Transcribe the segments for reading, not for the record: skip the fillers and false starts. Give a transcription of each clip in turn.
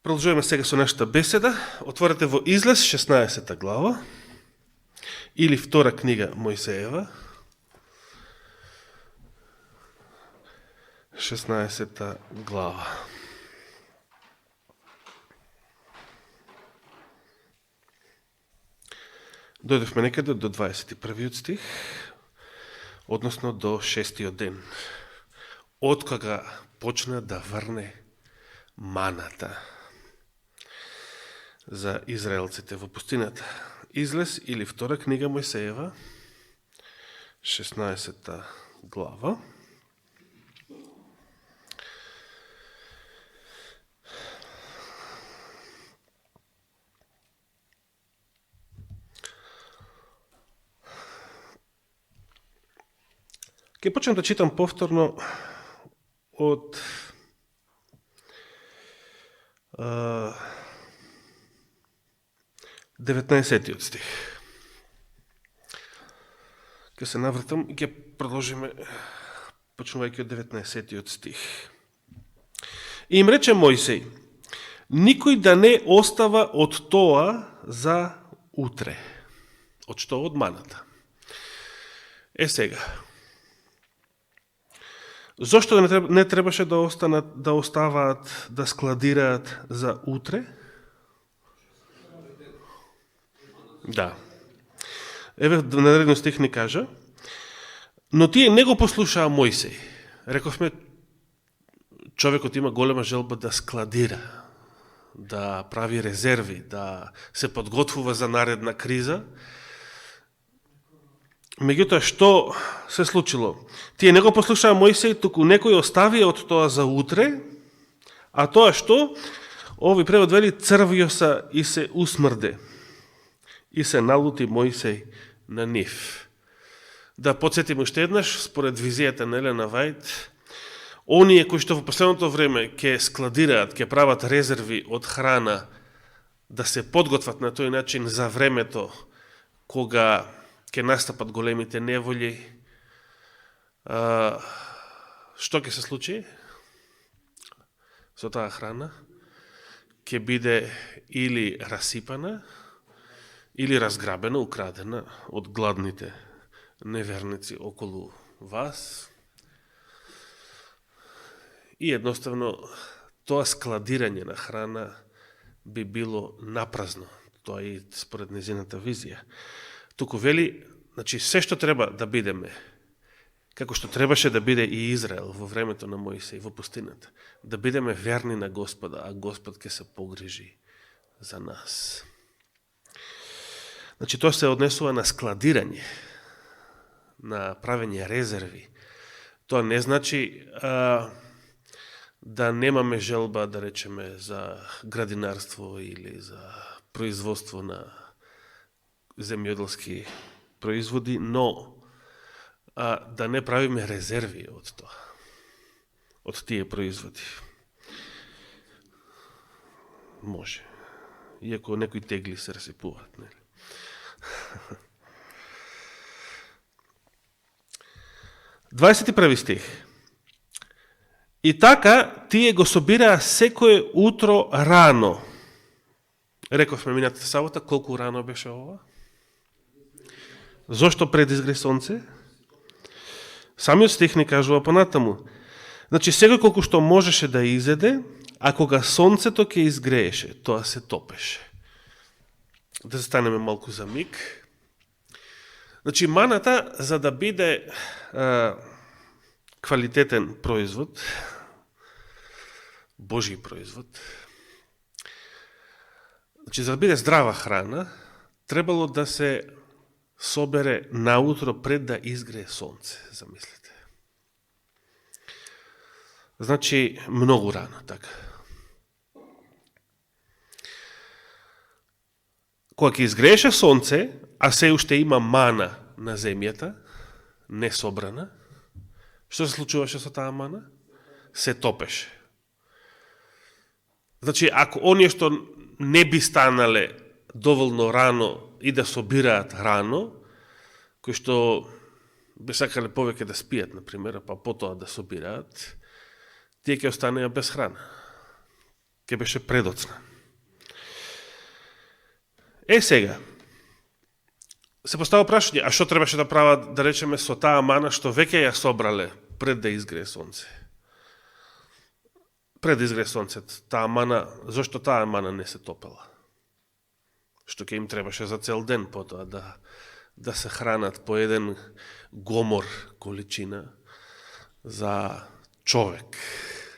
Продолжуваме сега со нашата беседа. Отворете во Излез 16 глава или втора книга Мојсеева. 16 глава. Дојдовме некаде до 21 стих, односно до 6 ден. Откога почна да врне маната за израелците во пустината. Излез или втора книга Мојсеева, 16 глава. Ке почнем да читам повторно од 19 стих. Ке се навратам и ке продолжиме почнувајќи од 19 стих. И им рече Мојсей: никој да не остава од тоа за утре. Од што? Од маната. Сега. Зошто не требаше да оставаат, да складираат за утре? Да. Еве, наредно стих ни кажа: но тие не го послушаа Мојсей. Рековме, човекот има голема желба да складира, да прави резерви, да се подготвува за наредна криза. Меѓутоа, што се случило? Тие не го послушаа Мојсей, туку некој оставија од тоа за утре, а тоа што? Овој превод вели: црвјоса и се усмрде. И се налути Мојсей на нив. Да подсетим уште еднаш, според визијата на Елена Вајд, оние кои што во последното време ќе складираат, ќе прават резерви од храна, да се подготват на тој начин за времето кога ќе настапат големите неволји, што ќе се случи со таа храна? Ќе биде или расипана, или разграбена, украдена од гладните неверници околу вас. И едноставно тоа складирање на храна би било напразно. Тоа и според незината визија. Туку вели, значи, се што треба да бидеме, како што требаше да биде и Израел во времето на Мојсей во пустината, да бидеме верни на Господа, а Господ ќе се погрижи за нас. Значи, тоа се однесува на складирање, на правење резерви. Тоа не значи да немаме желба, да речеме, за градинарство или за производство на земјоделски производи, но да не правиме резерви од тоа, од тие производи. Може. Иако некои тегли се расипуваат, нели? Дваесет и први стих. И така тие го собираа секое утро рано. Рековме минатата сабота, колку рано беше ова? Зошто пред изгре сонце? Самиот стих ни кажува понатаму. Значи, секој колку што можеше да изеде, а кога сонцето ќе изгрееше, тоа се топеше. Да застанеме малку за миг. Значи, маната, за да биде квалитетен производ, Божи производ, значи, за да биде здрава храна, требало да се собере наутро пред да изгрее сонце, замислите. Значи, многу рано, така. Кога ќе изгрееше сонце, а се уште има мана на земјата, не собрана, што се случуваше со таа мана? Се топеше. Значи, ако оние што не би станале доволно рано и да собираат рано, кои што би сакале повеќе да спијат, например, па потоа да собираат, тие ќе останеа без храна. Ке беше предоцна. Сега, се поставува прашање, а што требаше да прават, да речеме, со таа мана што веќе ја собрале пред да изгрее сонце? Пред да изгрее сонцето, таа мана, зошто таа мана не се топела? Што ќе им требаше за цел ден потоа да се хранат по еден гомор количина за човек,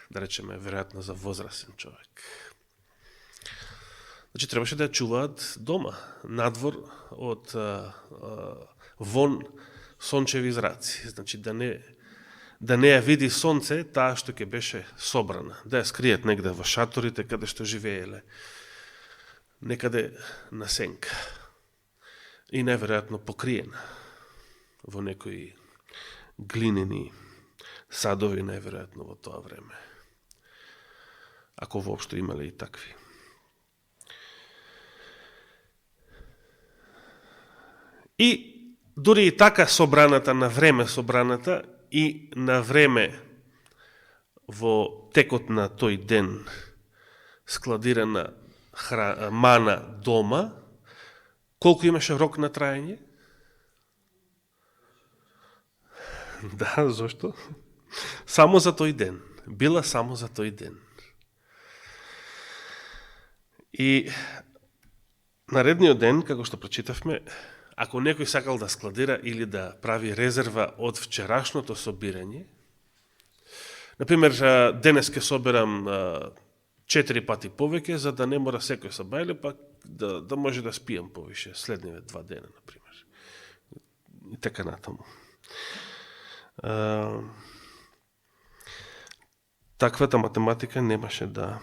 да речеме, веројатно за возрастен човек. Значи, требаше да ја чуваат дома, надвор од вон сончеви зраци. Значи, да не ја види сонце, таа што ќе беше собрана. Да ја скријат негде во шаторите, каде што живееле. Некаде на сенка. И најверојатно покриена во некои глинени садови, најверојатно во тоа време. Ако воопшто имале и такви. И дури и така собраната, на време собраната и на време во текот на тој ден складирана мана дома, колку имаше рок на трајање? Да, зошто? Само за тој ден. Била само за тој ден. И наредниот ден, како што прочитавме, ако некој сакал да складира или да прави резерва од вчерашното собирање, например, денес ке соберам 4 пати повеќе, за да не мора секој са бајле, па да може да спијам повише следниве 2 дена, например. И така натаму. Таквата математика немаше да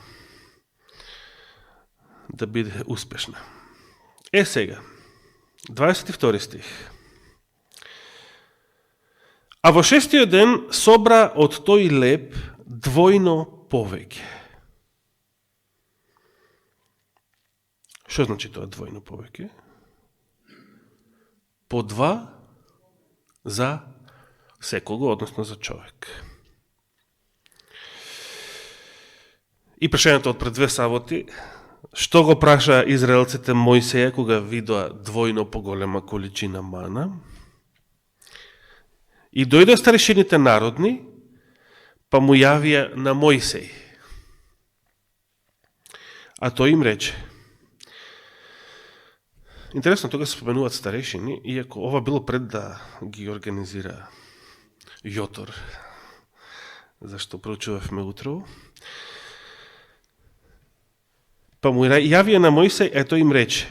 биде успешна. Сега, 22 стих. А во 6-тиот ден собра од тој леб двојно повеќе. Што значи тоа двојно повеќе? По 2 за секого, односно за човек. И прашањето од пред 2 саботи, што го праша израелците Мојсеја кога видоа двојно поголема количина мана? И дојде старешините народни, па му јавија на Мојсеј. А тој им рече. Интересно, тога се споменуваат старешини, иако ова било пред да ги организира Јотор, зашто проучувавме утро. Па му јавија на Мојсеј, тој им рече.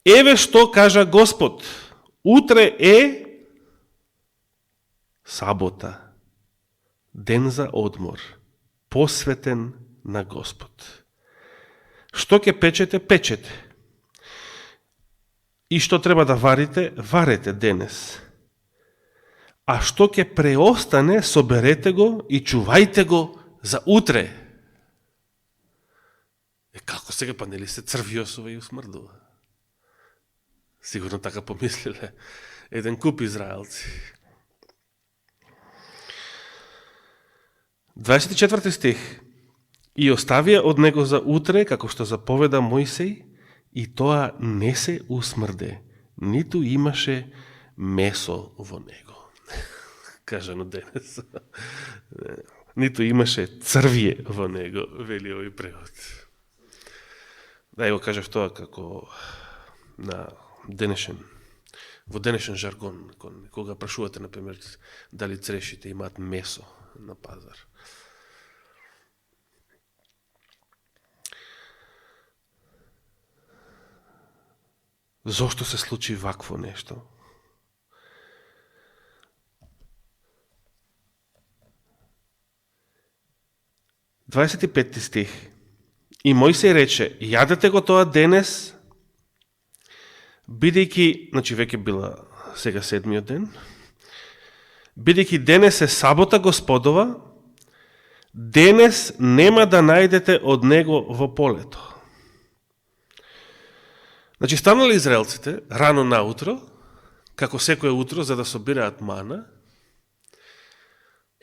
Еве што кажа Господ, утре е сабота, ден за одмор, посветен на Господ. Што ќе печете, печете. И што треба да варите, варете денес. А што ќе преостане, соберете го и чувајте го за утре. Како сега, па нели се црвјосува и усмрдува? Сигурно така помислиле еден куп израелци. 24 стих. И оставија од него за утре, како што заповеда Мојсеј, и тоа не се усмрде, ниту имаше месо во него. Кажано денес. Ниту имаше црвје во него, вели овој превод. Да, го кажав тоа како во денешен жаргон, кога прашувате, например, дали црешите имаат месо на пазар. Зошто се случи вакво нешто? Дваесет и петти стих. И Мојсеј рече, јадете го тоа денес, бидејќи, значи веќе била сега 7-миот ден, бидејќи денес е сабота Господова, денес нема да најдете од него во полето. Значи, станали израелците рано наутро, како секое утро, за да собираат мана,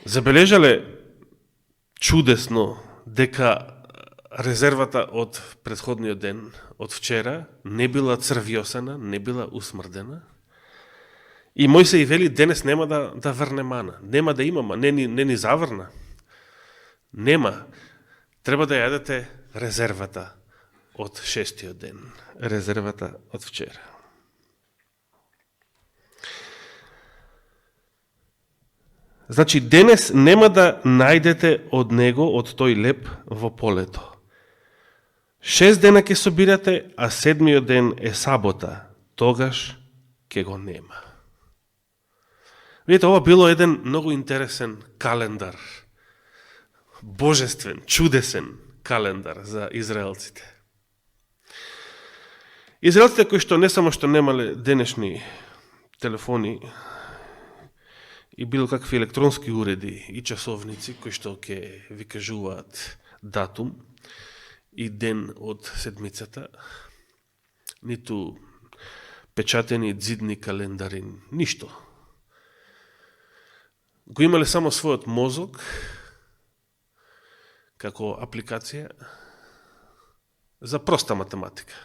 забележале чудесно дека резервата од претходниот ден, од вчера, не била црвјосана, не била усмрдена. И Мојсей вели, денес нема да врне мана. Нема да има, не ни заврна. Нема. Треба да јадете резервата од шестиот ден. Резервата од вчера. Значи, денес нема да најдете од него, од тој леп во полето. 6 дена ќе собирате, а 7-миот ден е сабота. Тогаш ќе го нема. Видите, ова било еден многу интересен календар. Божествен, чудесен календар за израелците. Израелците кои што не само што немале денешни телефони и било какви електронски уреди и часовници кои што ќе ви кажуваат датум и ден од седмицата, ниту печатени дзидни календари, ништо. Го имале само својот мозок како апликација за проста математика.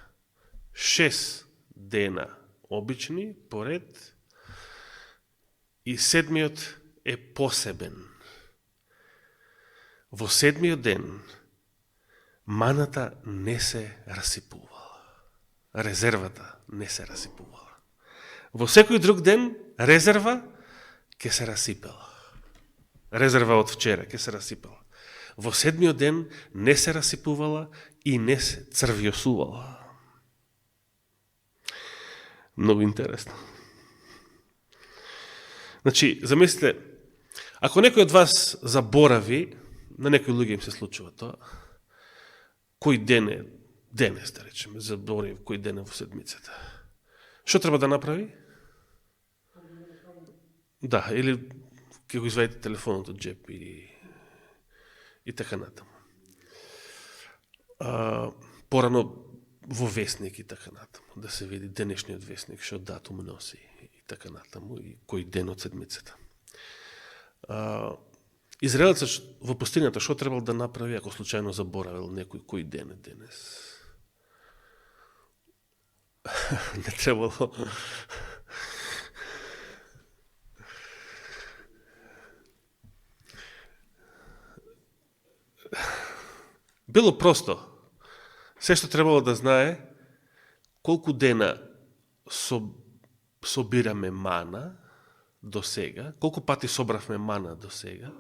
6 дена обични поред и 7-миот е посебен. Во 7-миот ден маната не се расипувала. Резервата не се расипувала. Во секој друг ден резерва ќе се расипела. Резерва од вчера ќе се расипела. Во 7-миот ден не се расипувала и не се црвјосувала. Многу интересно. Значи, замислите, ако некој од вас заборави, на некои луѓе им се случува тоа, кој ден е денес, да речеме, заборави кој ден е во седмицата. Што треба да направи? Да, или ќе го извадите телефонот од джеп и така натаму. Порано во весник и така натаму, да се види денешниот весник, што датум носи и така натаму, и кој ден од седмицата. Израелцот во пустината што требал да направи ако случајно заборавил некој кој ден е денес? Не требало. Било просто. Се што требало да знае колку дена собираме мана до сега, колку пати собравме мана до сега,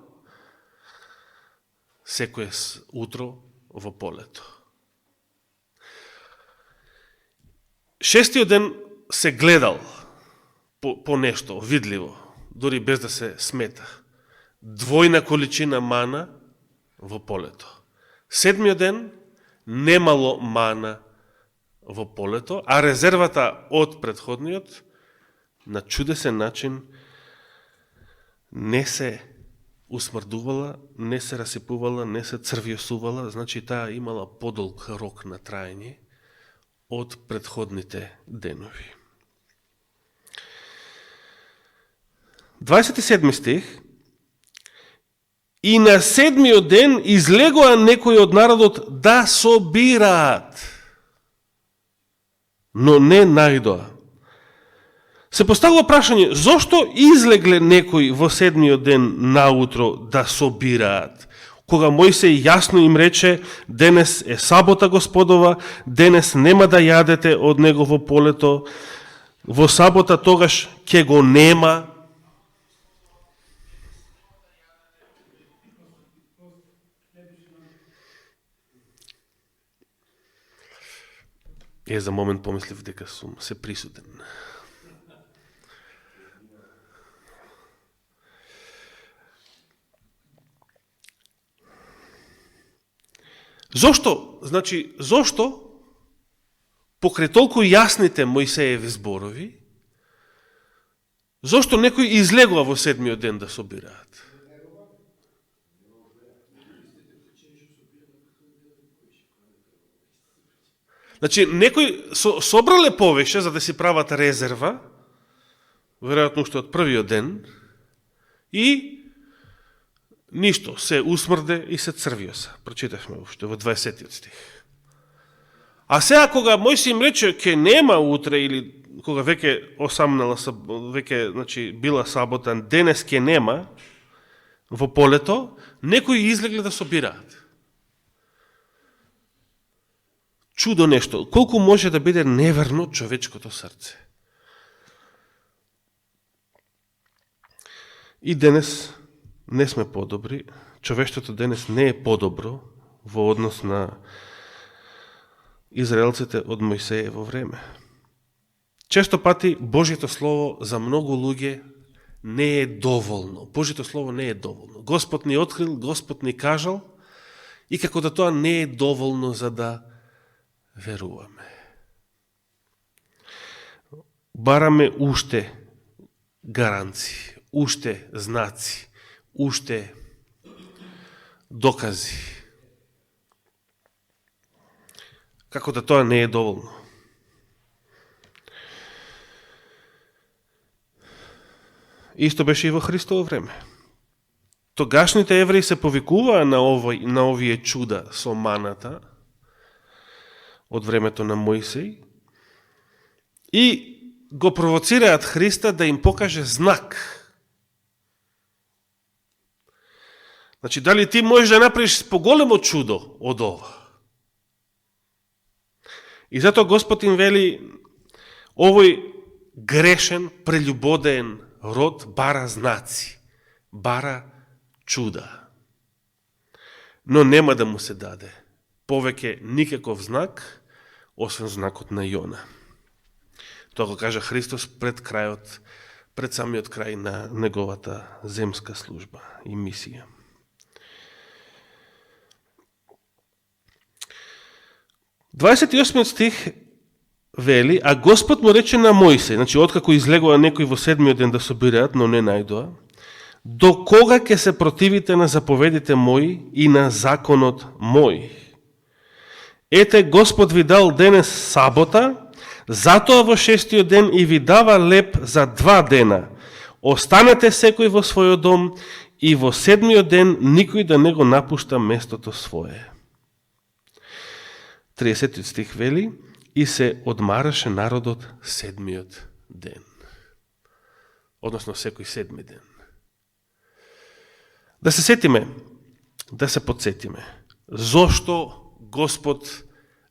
секое утро во полето. Шестиот ден се гледал по нешто видливо, дори без да се смета. Двојна количина мана во полето. 7-миот ден немало мана во полето, а резервата од претходниот на чудесен начин не се усмрдувала, не се расипувала, не се црвјосувала, значи таа имала подолг рок на траење од претходните денови. 27 стих. И на 7-миот ден излегоа некои од народот да собираат, но не најдоа. Се поставува прашање, зошто излегле некои во 7-миот ден наутро да собираат? Кога Мојсей јасно им рече, денес е сабота Господова, денес нема да јадете од него во полето, во сабота тогаш ќе го нема. За момент помислив дека сум се присуден. Зошто? Значи, зошто покрај толку јасните Мојсееви зборови, зошто некој излегува во 7-миот ден да собираат? Значи, некој собрале повеќе за да си прават резерва, веројатно уште од првиот ден, и Ништо, се усмрде и се црвиоса. Прочитавме уште во 20 стих. А сега кога Мојсија им рече ке нема утре или кога веќе осамнала, веќе значи била сабота, денес ке нема во полето, некои излегле да собираат. Чудо нешто, колку може да биде неверно човечкото срце. И денес не сме подобри, човештвото денес не е подобро во однос на израелците од Мојсеево време. Често пати Божјето Слово за многу луѓе не е доволно. Божјето Слово не е доволно. Господ ни открил, Господ ни кажал и како да тоа не е доволно за да веруваме. Бараме уште гаранции, уште знаци, уште докази. Како да тоа не е доволно. Исто беше и во Христово време. Тогашните евреи се повикуваа на овие чуда со маната од времето на Мојсей и го провоцираат Христа да им покаже знак. Значи, дали ти можеш да направиш поголемо чудо од ова? И затоа Господ им вели, овој грешен, прелюбодеен род бара знаци, бара чуда. Но нема да му се даде повеќе никаков знак, освен знакот на Јона. Тоа го кажа Христос пред самиот крај на неговата земска служба и мисија. Дваесет и осмиот стих вели, а Господ му рече на Мојсей, значи откако излегува некои во седмиот ден да собираат, но не најдоа, до кога ќе се противите на заповедите мои и на законот мој? Ете, Господ ви дал денес сабота, затоа во шестиот ден и ви дава леп за 2 дена. Останете секој во својот дом и во седмиот ден никој да не го напушта местото свое. 30 стих вели, и се одмараше народот седмиот ден. Односно секој седми ден. Да се сетиме, да се подсетиме, зошто Господ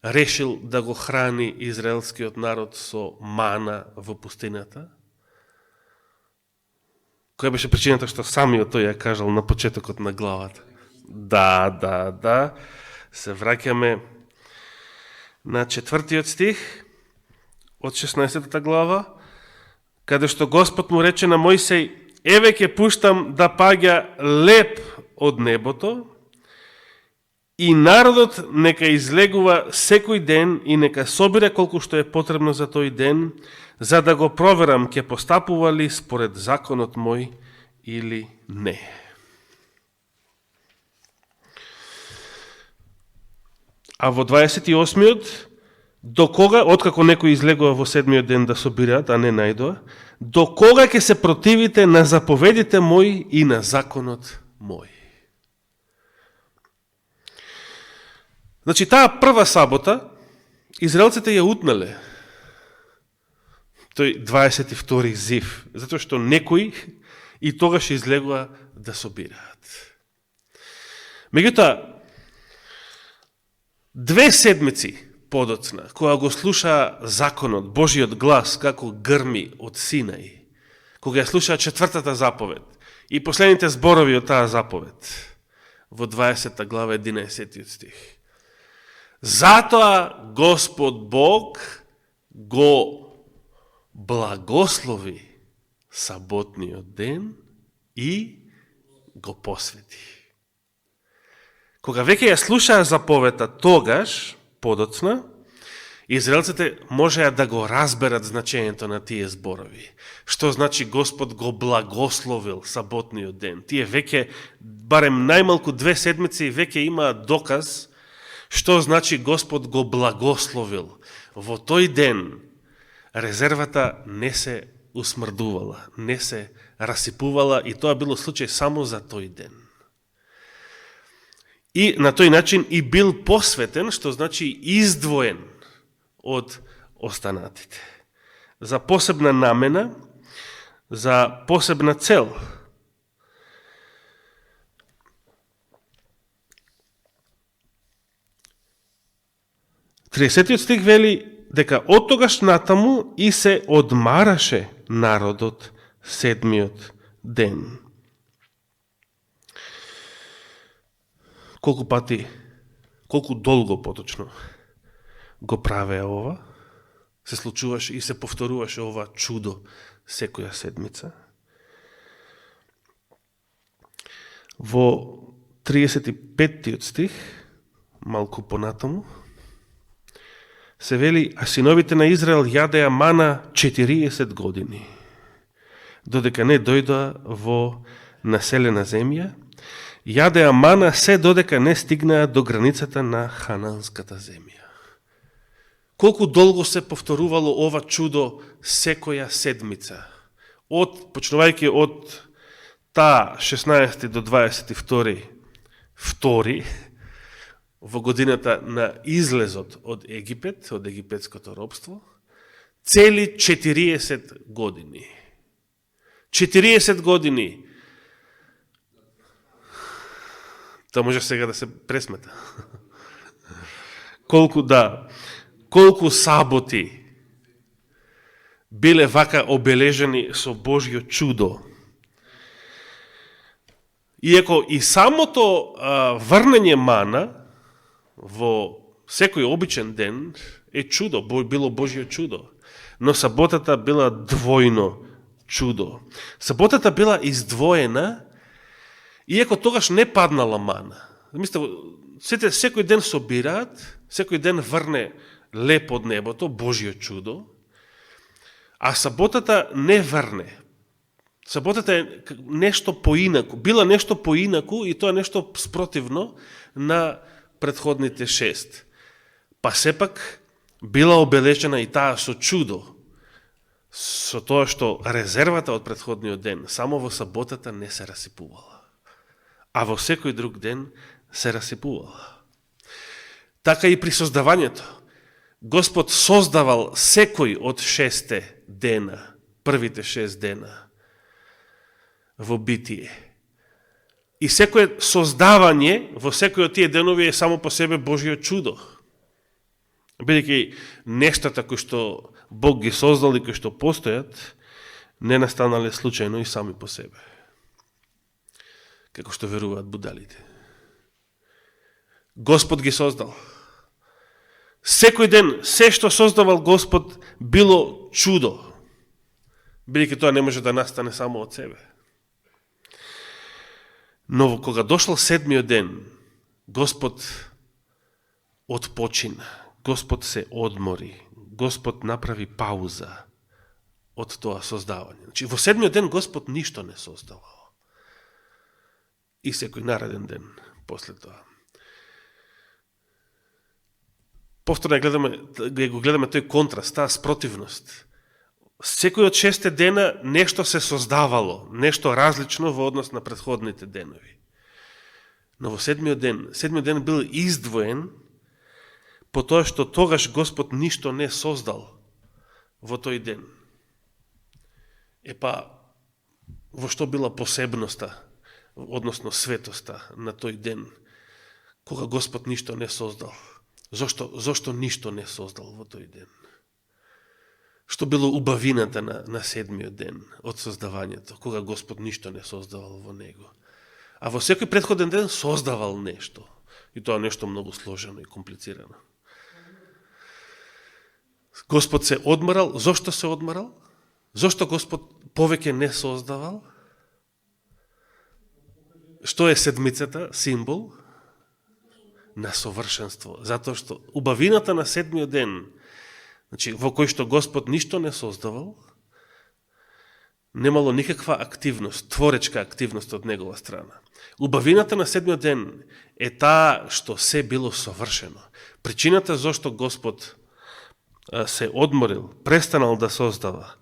решил да го храни израелскиот народ со мана во пустината? Која беше причината што самиот тој ја кажал на почетокот на главата? Да. Се враќаме на 4 стих од 16 глава, каде што Господ му рече на Мојсей, еве ќе пуштам да паѓа леп од небото и народот нека излегува секој ден и нека собира колку што е потребно за тој ден, за да го проверам ќе постапува ли според законот мој или не. А во 28-миот, до кога, откако некој излегува во 7-миот ден да собираат, а не најдоа, до кога ќе се противите на заповедите мои и на законот мој? Значи, таа прва сабота, израелците ја утнале. Тој 22 зив, затоа што некои и тогаш излегува да собираат. Меѓутоа, 2 седмици подоцна, кога го слуша законот, Божиот глас, како грми од Синај, кога ја слуша 4-та заповед и последните зборови од таа заповед, во 20 глава 11 стих. Затоа Господ Бог го благослови саботниот ден и го посвети. Кога веќе ја слушаа заповета, тогаш, подоцна, израелците можеа да го разберат значењето на тие зборови. Што значи Господ го благословил саботниот ден? Тие веќе, барем најмалку 2 седмици, веќе имаат доказ што значи Господ го благословил. Во тој ден резервата не се усмрдувала, не се расипувала и тоа било случај само за тој ден. И на тој начин и бил посветен, што значи издвоен од останатите. За посебна намена, за посебна цел. Тридесетиот стих вели дека од тогаш натаму и се одмараше народот седмиот ден. Колку пати, колку долго поточно го правеа ова, се случуваше и се повторуваше ова чудо секоја седмица. Во 35-тиот стих, малку понатаму, се вели, а синовите на Израел јадеа мана 40 години, додека не дојдоа во населена земја, јадеа мана се додека не стигнаа до границата на хананската земја. Колку долго се повторувало ова чудо секоја седмица, почнувајќи од таа 16 до 22 во годината на излезот од Египет, од египетското робство, цели 40 години. 40 години. Тоа може сега да се пресмета. Колку саботи биле вака обележени со Божјо чудо. Иако и самото врнење мана во секој обичен ден е чудо, било Божјо чудо, но саботата била двојно чудо. Саботата била издвоена, иако тогаш не паднала мана. Мислите, секој ден собираат, секој ден врне леп од небото, Божјо чудо, а саботата не врне. Саботата е нешто поинаку, била нешто поинаку и тоа нешто спротивно на предходните 6. Па сепак била обележена и таа со чудо, со тоа што резервата од предходниот ден само во саботата не се расипувала, а во секој друг ден се расипувала. Така и при создавањето. Господ создавал секој од 6 дена, првите 6 дена во битие. И секој создавање во секој од тие денови е само по себе Божјо чудо. Бидејќи нештата кои што Бог ги создал и кои што постојат, не настанале случајно и сами по себе. Како што веруваат будалите. Господ ги создал. Секој ден, се што создавал Господ, било чудо. Бидејќи тоа не може да настане само од себе. Но кога дошол 7-миот ден, Господ отпочина, Господ се одмори, Господ направи пауза од тоа создавање. Значи, во 7-миот ден Господ ништо не создавал. И секој нареден ден после тоа. Повторно го гледаме тој контраст, таа спротивност. Секој од 6 дена нешто се создавало, нешто различно во однос на предходните денови. Но во 7-миот ден бил издвоен по тоа што тогаш Господ ништо не создал во тој ден. Во што била посебноста, односно светоста на тој ден, кога Господ ништо не создал? Зошто ништо не создал во тој ден? Што било убавината на 7-миот ден од создавањето, кога Господ ништо не создавал во него. А во секој претходен ден создавал нешто. И тоа нешто многу сложено и комплицирано. Господ се одморал. Зошто се одморал? Зошто Господ повеќе не создавал? Што е седмицата? Символ на совршенство. Затоа што убавината на 7-миот ден, значи, во кој што Господ ништо не создавал, немало никаква активност, творечка активност од негова страна. Убавината на 7-миот ден е таа што се било совршено. Причината зашто Господ се одморил, престанал да создава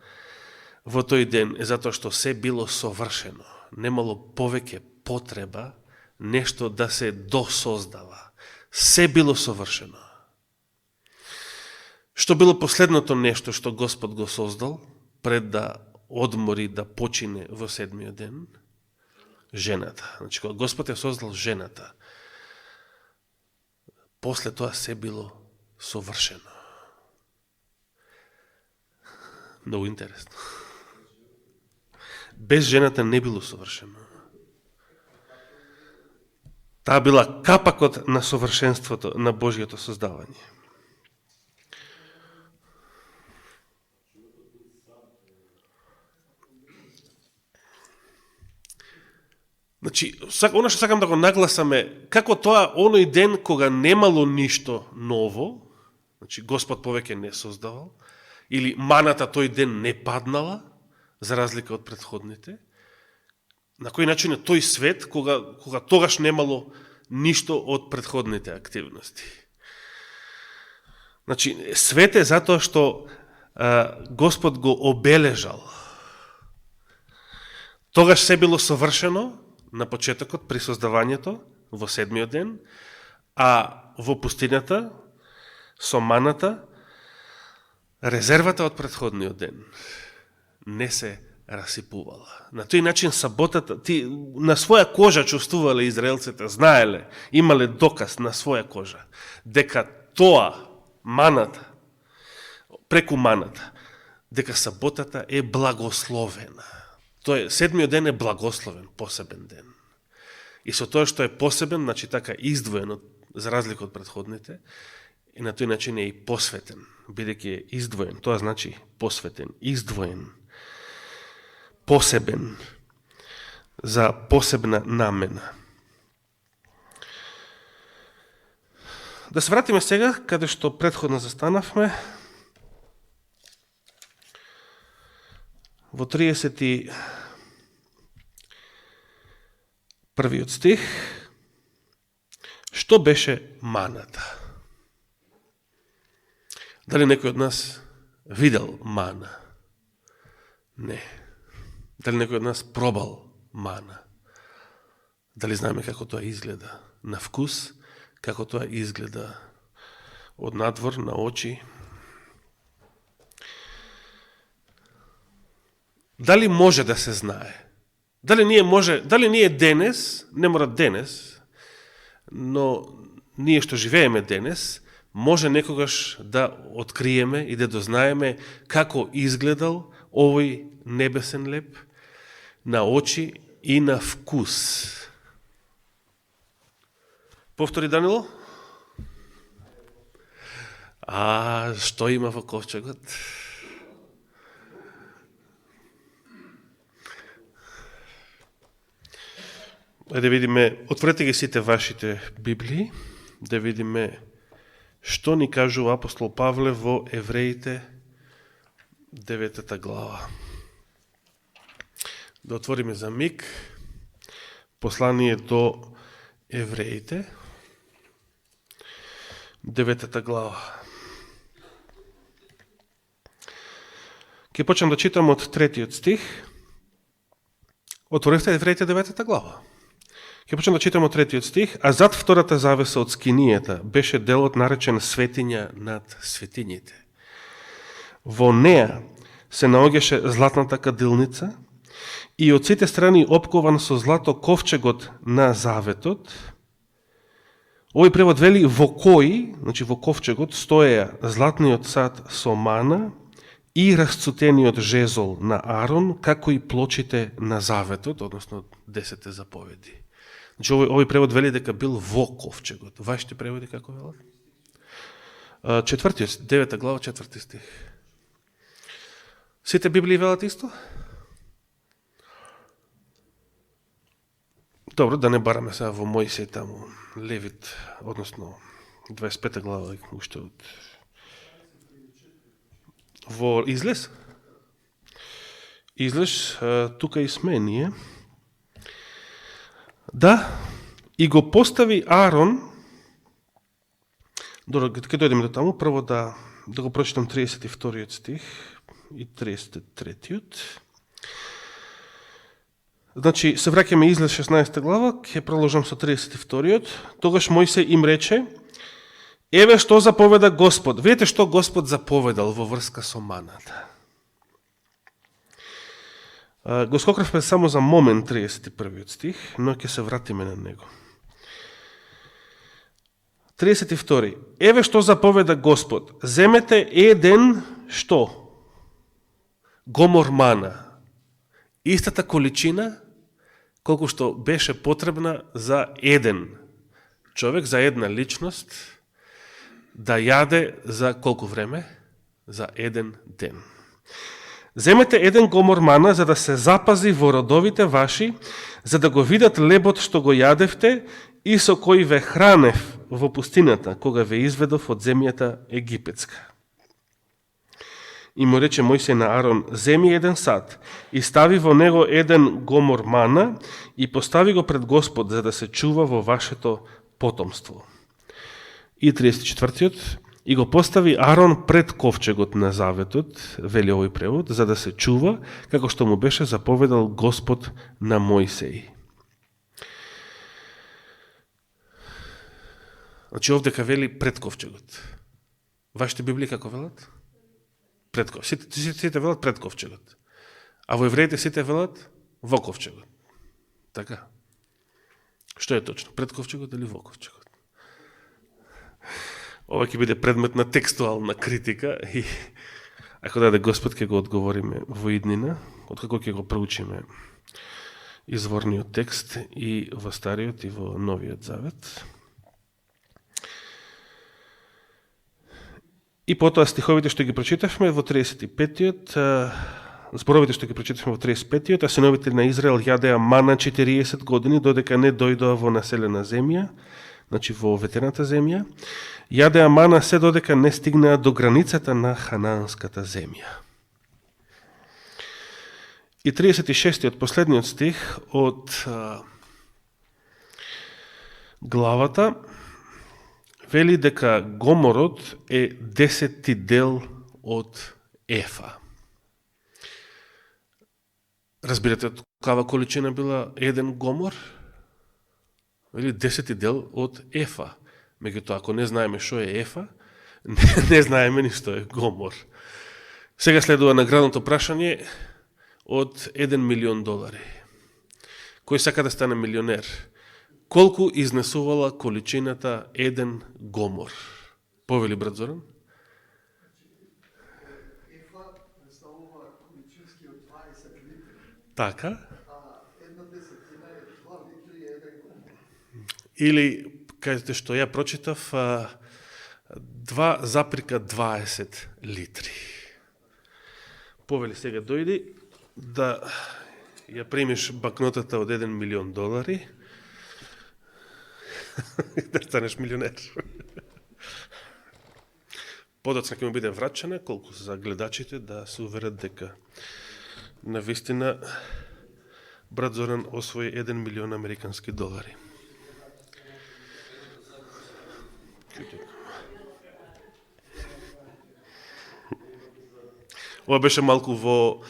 во тој ден е затоа што се било совршено. Немало повеќе потреба нешто да се досоздава. Се било совршено. Што било последното нешто што Господ го создал пред да одмори, да почине во седмиот ден? Жената. Значи, кога Господ ја создал жената, после тоа се било совршено. Много интересно. Без жената не било совршено. Таа била капакот на совршенството на Божиото создавање. Значи, оно што сакам да го нагласаме, како тоа оној ден кога немало ништо ново, значи Господ повеќе не создавал, или маната тој ден не паднала, за разлика од претходните, на кој начин е тој свет, кога тогаш немало ништо од претходните активности. Значи, свет е затоа што Господ го обележал. Тогаш се било совршено на почетокот при создавањето во седмиот ден, а во пустината, со маната, резервата од претходниот ден не се расипувала. На тој начин саботата, на своја кожа чувствувале израелците, знаеле, имале доказ на своја кожа, дека тоа, маната, преку маната, дека саботата е благословена. Седмиот ден е благословен, посебен ден. И со тоа што е посебен, значи така издвоен за разлика од претходните, и на тој начин е и посветен, бидејќи е издвоен. Тоа значи посветен, издвоен, посебен, за посебна намена. Да се вратиме сега, каде што претходно застанавме, во 31 стих, што беше маната? Дали некој од нас видел мана? Не. Дали некој од нас пробал мана? Дали знаеме како тоа изгледа на вкус, како тоа изгледа од надвор, на очи? Дали може да се знае? Дали ние денес, не мора денес, но ние што живееме денес, може некогаш да откриеме и да дознаеме како изгледал овој небесен леп на очи и на вкус. Повтори, Данило? Што има во ковчегот? Да видиме, отворете ги сите вашите Библии, да видиме што ни кажува апостол Павле во Евреите 9 глава. Да отвориме за миг послание до Евреите 9 глава. Ке почнем да читам од 3 стих. Отворивте Евреите 9 глава. Ке почнем да читам од 3 стих. А зад втората завеса од скинијата беше делот наречен светиња над светињите. Во неа се наоѓаше златната кадилница и од сите страни опкован со злато ковчегот на заветот. Овој превод вели во кој, значи во ковчегот, стоеја златниот сад со мана и расцутениот жезол на Арон, како и плочите на заветот, односно 10 заповеди. Значи овој превод вели дека бил во ковчегот. Вашите преводи како велат? 9 глава, 4 стих. Сите Библии велат исто? Добро, да не бараме сега во Мојсей таму, Левит, односно 25 глава, уште од... Во Излез? Излез, тука и сме ние. Да, и го постави Аарон, ке дојдеме до таму, прво да го прочитам 32 стих и 33. Значи, се враќаме излез 16 глава, ќе продолжам со 32-иот. Тогаш Мојсей им рече, еве што заповеда Господ. Видите што Господ заповедал во врска со маната. Го скокравме само за момент 31 стих, но ќе се вратиме на него. 32. Еве што заповеда Господ. Земете еден што? Гомор мана. Истата количина колку што беше потребна за еден човек, за една личност, да јаде за колку време? За еден ден. Земете еден гомор мана за да се запази во родовите ваши, за да го видат лебот што го јадевте и со кој ве хранев во пустината, кога ве изведов од земјата египетска. И му рече Мојсей на Арон, земи еден сад и стави во него еден гомор мана и постави го пред Господ, за да се чува во вашето потомство. И 34-тиот, и го постави Арон пред ковчегот на заветот, вели овој превод, за да се чува, како што му беше заповедал Господ на Мојсей. Значи овдека вели пред ковчегот. Вашите Библии како велат? Пред ковчегот. Сите велат пред ковчегот. А во евреите сите велат во ковчегот. Така. Што е точно? Пред ковчегот или во ковчегот? Ова ќе биде предмет на текстуална критика и ако даде Господ ќе го одговориме во иднина, откако ќе го проучиме изворниот текст и во Стариот и во Новиот Завет. И потоа стиховите што ги прочитавме во 35-тиот, зборовите што ги прочитавме во 35-тиот, а синовите на Израел јадеа мана 40 години, додека не дојдоа во населена земја, значи во ветената земја, јадеа мана се додека не стигнаа до границата на ханаанската земја. И 36-тиот, последниот стих од главата, вели дека гоморот е 10 дел од ефа. Разбирате, каква количина била еден гомор? Вели 10 дел од ефа. Меѓутоа, ако не знаеме што е ефа, не знаеме ни што е гомор. Сега следува наградното прашање од $1 милион. Кој сака да стане милионер? Колку изнесувала количината еден гомор? Повели брат Зоран? Ефа представува количински од 20 литри. Така. А една десетина е 2 литри и еден гомор. Или, кажете што ја прочитав, 2,20 литри. Повели сега дојди да ја примиш бакнотата од $1 милион, да станеш милионер. Подоцна ќе му биде врачена, колку за гледачите да се уверат дека навистина брат Зоран освои $1 милион американски долари. Ова беше малку во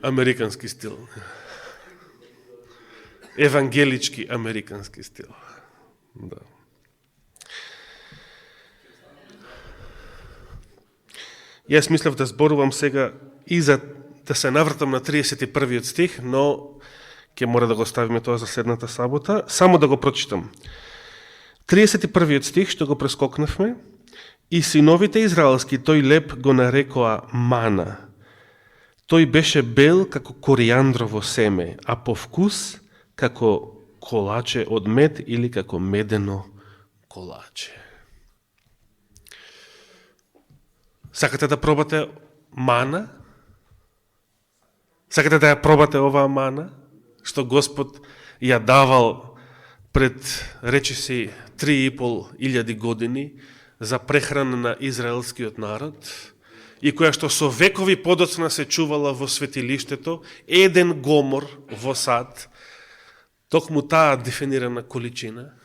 американски стил. Евангелички американски стил. Да. Јас мислев да зборувам сега и за да се навратам на 31-иот стих, но ќе мора да го ставиме тоа за следната сабота. Само да го прочитам. 31-иот стих, што го прескокнавме, и синовите израелски тој леп го нарекоа мана. Тој беше бел како коријандрово семе, а по вкус како колаче од мед или како медено колаче. Сакате да пробате мана? Сакате да ја пробате оваа мана? Што Господ ја давал пред, речиси, 3.500 години за прехрана на израелскиот народ и која што со векови подоцна се чувала во светилиштето, еден гомор во сад, токму таа дефинирана количина.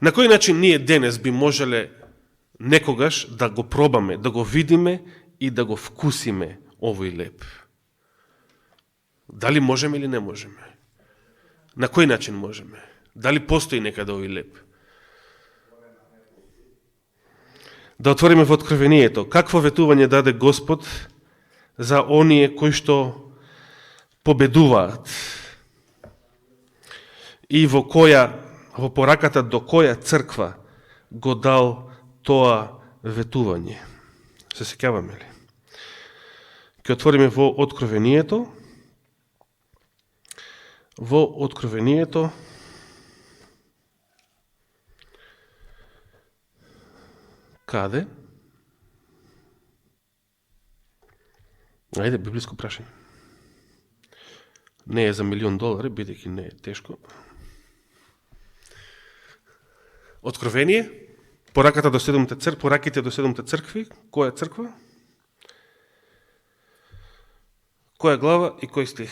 На кој начин ние денес би можеле некогаш да го пробаме, да го видиме и да го вкусиме овој леп? Дали можеме или не можеме? На кој начин можеме? Дали постои некаде овој леп? Да отвориме во Откровението. Какво ветување даде Господ за оние кои што победуваат? И во пораката до која црква го дал тоа ветување? Се сеќаваме ли? Ќе отвориме во Откровението. Во Откровението каде? Ајде, библиско прашање. Не е за $1,000,000, бидејќи не е тешко. Откровение, пораките до 7 цркви, која црква? Која глава и кој стих?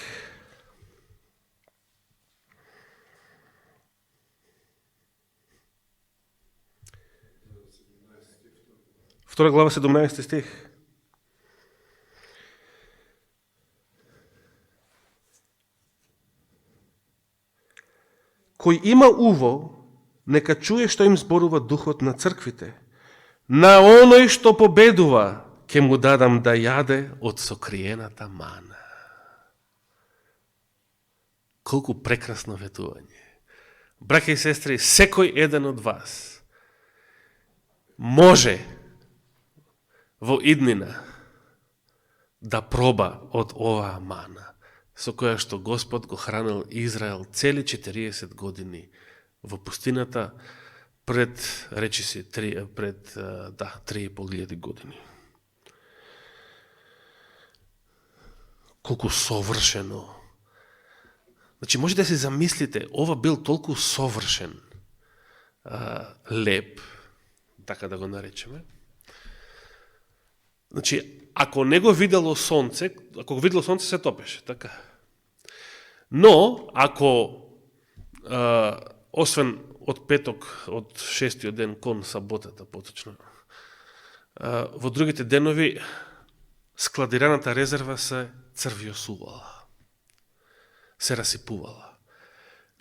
Втора глава, 17 стих. Кој има уво, нека чуе што им зборува духот на црквите. На оној што победува, ќе му дадам да јаде од сокриената мана. Колку прекрасно ветување. Браќа и сестри, секој еден од вас може во иднина да проба од оваа мана, со која што Господ го хранил Израел цели 40 години во пустината пред 3,5 години. Колку совршено. Значи, може да се замислите, ова бил толку совршен леп, така да го наречеме. Значи, ако не го видело сонце, ако го видело сонце, се топеше, така. Но, ако, освен од петок, од 6-тиот ден кон саботата, поточно, во другите денови, складираната резерва се црвјосувала, се расипувала.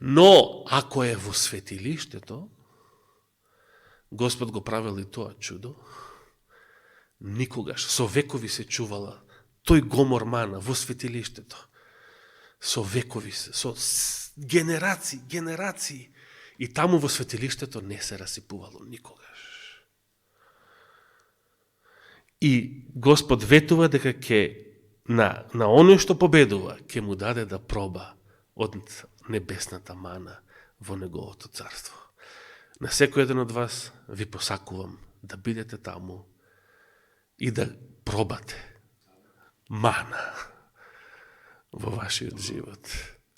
Но, ако е во светилиштето, Господ го правил и тоа чудо, никогаш, со векови се чувала тој гомор мана во светилиштето. Со векови се, со генерации. И таму во светилиштето не се расипувало никогаш. И Господ ветува дека ќе на оној што победува, ќе му даде да проба од небесната мана во неговото царство. На секој еден од вас ви посакувам да бидете таму и да пробате мана во вашиот живот.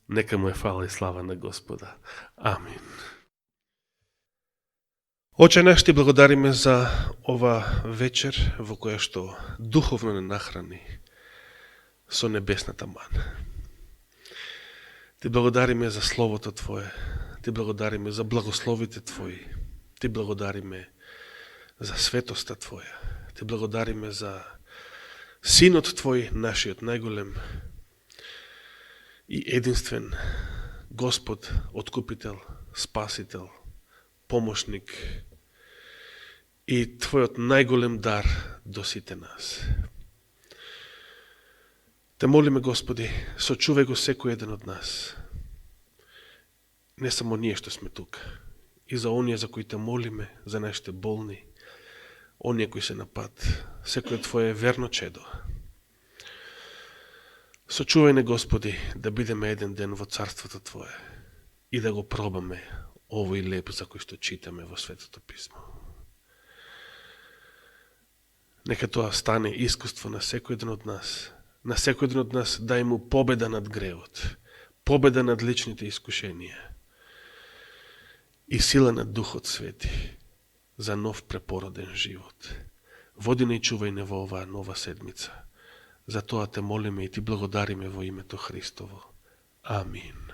Нека му е фала и слава на Господа. Амин. Оче наш, ти благодариме за ова вечер во која што духовно не нахрани со небесната мана. Ти благодариме за Словото Твое. Ти благодариме за благословите Твои. Ти благодариме за светоста Твоја. Ти благодариме за Синот Твој, нашиот најголем и единствен Господ, Откупител, Спасител, Помошник и Твојот најголем дар до сите нас. Те молиме, Господи, сочувај го секој еден од нас. Не само ние што сме тука, и за оние за кои те молиме, за нашите болни, оние кои се на пат, секој Твое верно чедо. Сочувај не, Господи, да бидеме еден ден во Царството Твое и да го пробаме овој леп за кој што читаме во Светото Писмо. Нека тоа стане искуство на секој еден од нас. На секој еден од нас дај му победа над гревот, победа над личните искушенија и сила над Духот Свети за нов препороден живот. Води не и чувај не во оваа нова седмица. За тоа те молиме и ти благодариме во името Христово. Амин.